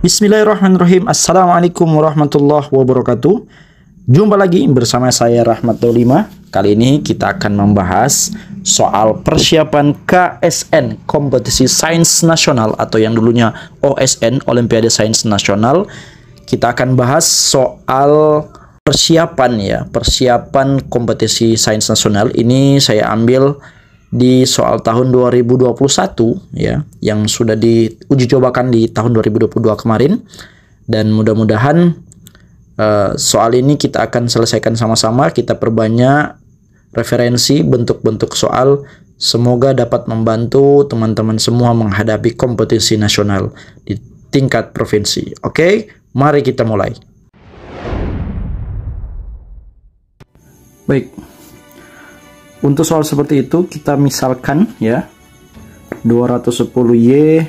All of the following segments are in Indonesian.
Bismillahirrahmanirrahim. Assalamualaikum warahmatullahi wabarakatuh. Jumpa lagi bersama saya Rahmat Dolima. Kali ini kita akan membahas soal persiapan KSN, Kompetisi Sains Nasional, atau yang dulunya OSN, Olimpiade Sains Nasional. Kita akan bahas soal persiapan ya, persiapan kompetisi sains nasional. Ini saya ambil di soal tahun 2021 ya, yang sudah diuji cobakan di tahun 2022 kemarin, dan mudah-mudahan soal ini kita akan selesaikan sama-sama. Kita perbanyak referensi bentuk-bentuk soal, semoga dapat membantu teman-teman semua menghadapi kompetisi nasional di tingkat provinsi. Oke, mari kita mulai. Baik, untuk soal seperti itu kita misalkan ya, 210Y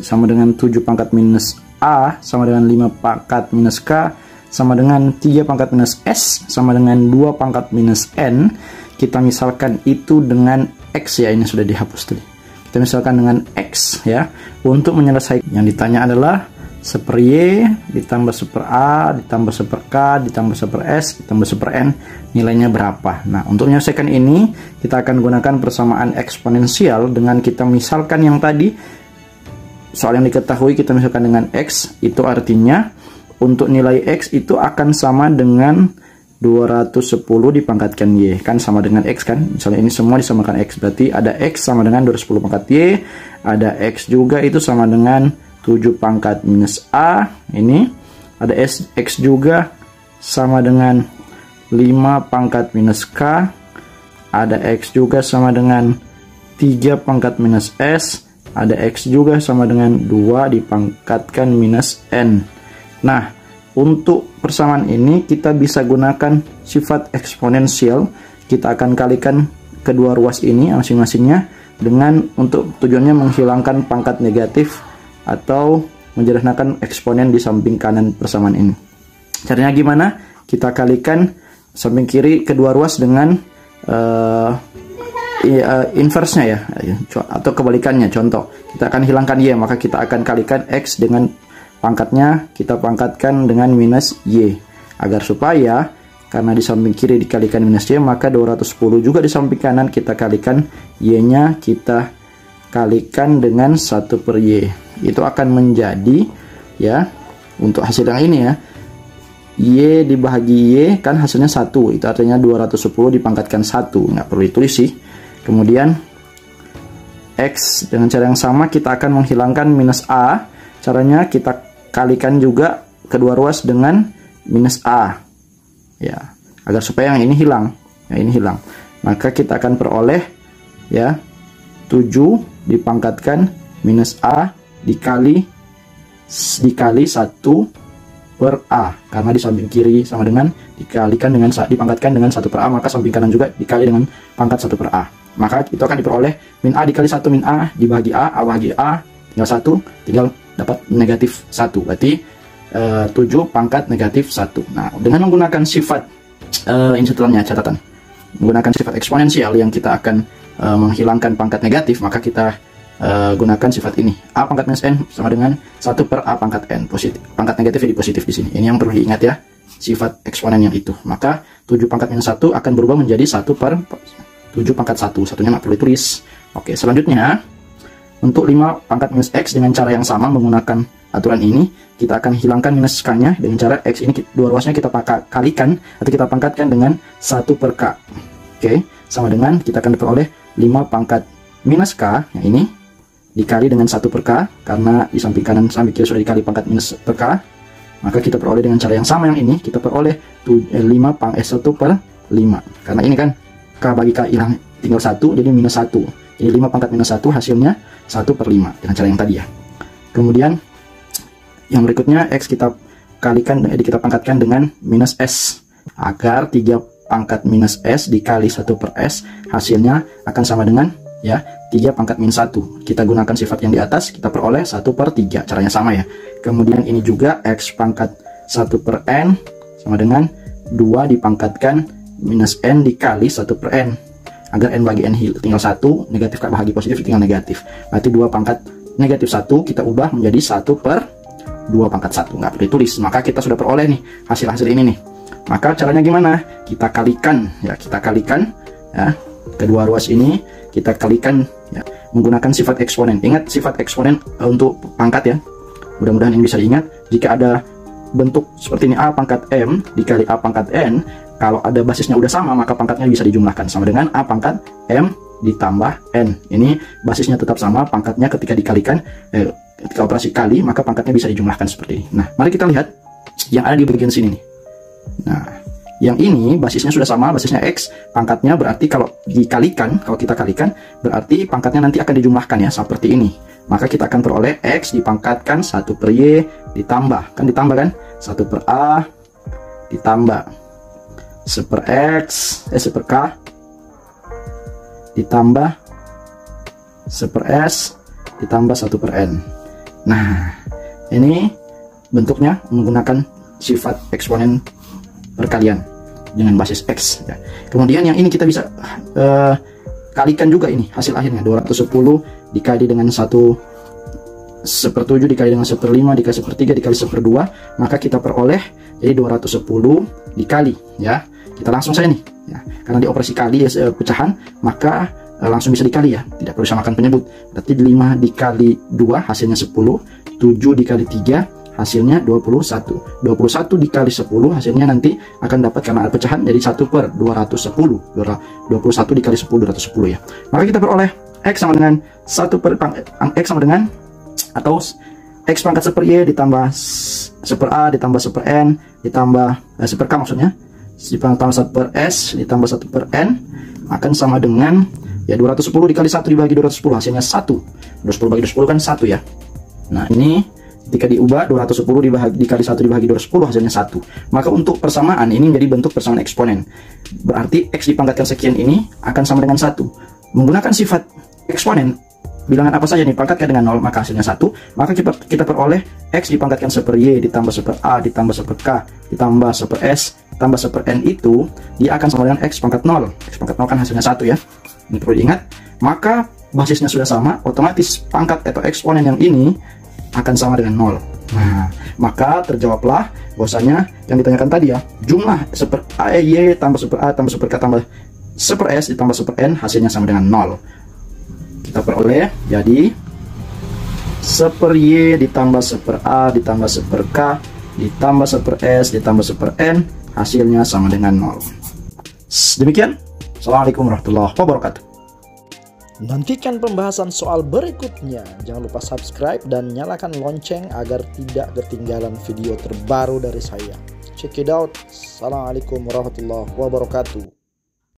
sama dengan 7 pangkat minus A sama dengan 5 pangkat minus K sama dengan 3 pangkat minus S sama dengan 2 pangkat minus N. Kita misalkan itu dengan X ya, ini sudah dihapus tadi. Kita misalkan dengan X ya. Untuk menyelesaikan, yang ditanya adalah 1/Y ditambah 1/A ditambah 1/K ditambah 1/S ditambah 1/N, nilainya berapa. Nah, untuk menyelesaikan ini kita akan gunakan persamaan eksponensial dengan kita misalkan yang tadi soal yang diketahui kita misalkan dengan X. Itu artinya untuk nilai X itu akan sama dengan 210 dipangkatkan Y, kan sama dengan X kan. Misalnya ini semua disamakan X, berarti ada X sama dengan 210 pangkat Y, ada X juga itu sama dengan 7 pangkat minus A, ini ada X juga sama dengan 5 pangkat minus K, ada X juga sama dengan 3 pangkat minus S, ada X juga sama dengan 2 dipangkatkan minus N. Nah, untuk persamaan ini kita bisa gunakan sifat eksponensial. Kita akan kalikan kedua ruas ini masing-masingnya dengan, untuk tujuannya menghilangkan pangkat negatif atau menyederhanakan eksponen di samping kanan persamaan ini. Caranya gimana? Kita kalikan samping kiri kedua ruas dengan inverse-nya ya, atau kebalikannya. Contoh, kita akan hilangkan Y, maka kita akan kalikan X dengan pangkatnya, kita pangkatkan dengan minus Y. Agar supaya, karena di samping kiri dikalikan minus Y, maka 210 juga di samping kanan kita kalikan Y-nya, kita kalikan dengan 1/Y. Itu akan menjadi ya, untuk hasil yang ini ya, Y dibagi Y kan hasilnya 1, itu artinya 210 dipangkatkan 1, nggak perlu ditulis sih. Kemudian X dengan cara yang sama kita akan menghilangkan minus A. Caranya kita kalikan juga kedua ruas dengan minus A ya, agar supaya yang ini hilang ya, ini hilang. Maka kita akan peroleh ya, 7 dipangkatkan minus A dikali 1/A, karena di samping kiri sama dengan dikalikan dengan dipangkatkan dengan 1/A, maka samping kanan juga dikali dengan pangkat 1/A. Maka itu akan diperoleh min A dikali 1 min A dibagi A bagi A tinggal 1, tinggal dapat negatif 1, berarti 7 pangkat negatif 1. Nah, dengan menggunakan sifat ini setelahnya catatan, menggunakan sifat eksponensial yang kita akan menghilangkan pangkat negatif, maka kita gunakan sifat ini, A pangkat minus N sama dengan 1/A pangkat N, positif. Pangkat negatif jadi positif di sini. Ini yang perlu diingat ya, sifat eksponen yang itu. Maka 7 pangkat minus 1 akan berubah menjadi 1/7 pangkat 1. Satunya nggak perlu ditulis. Oke, selanjutnya untuk 5 pangkat minus X dengan cara yang sama menggunakan aturan ini, kita akan hilangkan minus K-nya dengan cara X ini dua ruasnya kita kalikan atau kita pangkatkan dengan 1/K. Oke, sama dengan kita akan diperoleh 5 pangkat minus K yang ini dikali dengan 1/K, karena di samping kanan samping kiri sudah dikali pangkat minus per K, maka kita peroleh dengan cara yang sama yang ini, kita peroleh 1/5, karena ini kan K bagi K hilang tinggal 1, jadi minus 1, jadi 5 pangkat minus 1 hasilnya 1/5 dengan cara yang tadi ya. Kemudian yang berikutnya X kita kalikan, kita pangkatkan dengan minus S, agar 3 pangkat minus S dikali 1/S hasilnya akan sama dengan ya 3 pangkat minus 1. Kita gunakan sifat yang di atas, kita peroleh 1/3, caranya sama ya. Kemudian ini juga X pangkat 1/N sama dengan 2 dipangkatkan minus N dikali 1/N, agar N bagi N tinggal 1, negatif bahagi positif tinggal negatif, berarti 2 pangkat negatif 1 kita ubah menjadi 1/3. 2 pangkat 1. Nggak perlu ditulis. Maka kita sudah peroleh nih hasil-hasil ini nih. Maka caranya gimana? Kita kalikan ya, kedua ruas ini kita kalikan ya, menggunakan sifat eksponen. Ingat sifat eksponen untuk pangkat ya. Mudah-mudahan ini bisa diingat. Jika ada bentuk seperti ini A pangkat M dikali A pangkat N, kalau ada basisnya udah sama, maka pangkatnya bisa dijumlahkan sama dengan A pangkat M ditambah N. Ini basisnya tetap sama, pangkatnya ketika dikalikan, ketika operasi kali, maka pangkatnya bisa dijumlahkan seperti ini. Nah, mari kita lihat yang ada di bagian sini nih. Nah, yang ini basisnya sudah sama, basisnya X, pangkatnya berarti kalau dikalikan, kalau kita kalikan, berarti pangkatnya nanti akan dijumlahkan ya, seperti ini. Maka kita akan peroleh X dipangkatkan 1 per Y ditambah, kan ditambah kan? 1 per A ditambah 1 per X, 1 per K ditambah 1 per S ditambah 1 per N. Nah, ini bentuknya menggunakan sifat eksponen perkalian dengan basis X ya. Kemudian yang ini kita bisa kalikan juga ini hasil akhirnya 210 dikali dengan 1/7 dikali dengan 1/5 dikali 1/3 dikali 1/2, maka kita peroleh jadi 210 dikali ya. Kita langsung saja nih ya, karena di operasi kali ya, pecahan, maka langsung bisa dikali ya, tidak perlu samakan penyebut. Berarti 5 dikali 2 hasilnya 10, 7 dikali 3 hasilnya 21, 21 dikali 10 hasilnya nanti akan dapat, karena ada pecahan, jadi 1/210, 21 dikali 10 210 ya. Maka kita peroleh X sama dengan 1 per X sama dengan, atau X pangkat 1 per Y ditambah 1 per A ditambah 1 per N ditambah 1 per K maksudnya, ditambah 1 per S ditambah 1 per N akan sama dengan ya 210 dikali 1 dibagi 210 hasilnya 1. 210 bagi 210 kan 1 ya. Nah, ini ketika diubah 210 dikali 1 dibagi 210 hasilnya 1. Maka untuk persamaan ini menjadi bentuk persamaan eksponen. Berarti X dipangkatkan sekian ini akan sama dengan 1. Menggunakan sifat eksponen, bilangan apa saja nih pangkatkan dengan 0, maka hasilnya 1. Maka kita peroleh X dipangkatkan 1 per Y ditambah 1 per A ditambah 1 per K ditambah 1 per S ditambah 1 per N itu dia akan sama dengan X pangkat 0. X pangkat 0 kan hasilnya 1 ya. Ini perlu diingat. Maka basisnya sudah sama, otomatis pangkat atau eksponen yang ini akan sama dengan 0. Nah, maka terjawablah bahwasanya yang ditanyakan tadi ya, jumlah 1 per Y tambah 1 per A tambah 1 per K tambah 1 per S ditambah 1 per N hasilnya sama dengan 0. Kita peroleh jadi 1 per Y ditambah 1 per A ditambah 1 per K ditambah 1 per S ditambah 1 per N hasilnya sama dengan 0. Demikian. Assalamualaikum warahmatullahi wabarakatuh. Nantikan pembahasan soal berikutnya. Jangan lupa subscribe dan nyalakan lonceng agar tidak ketinggalan video terbaru dari saya. Check it out. Assalamualaikum warahmatullahi wabarakatuh.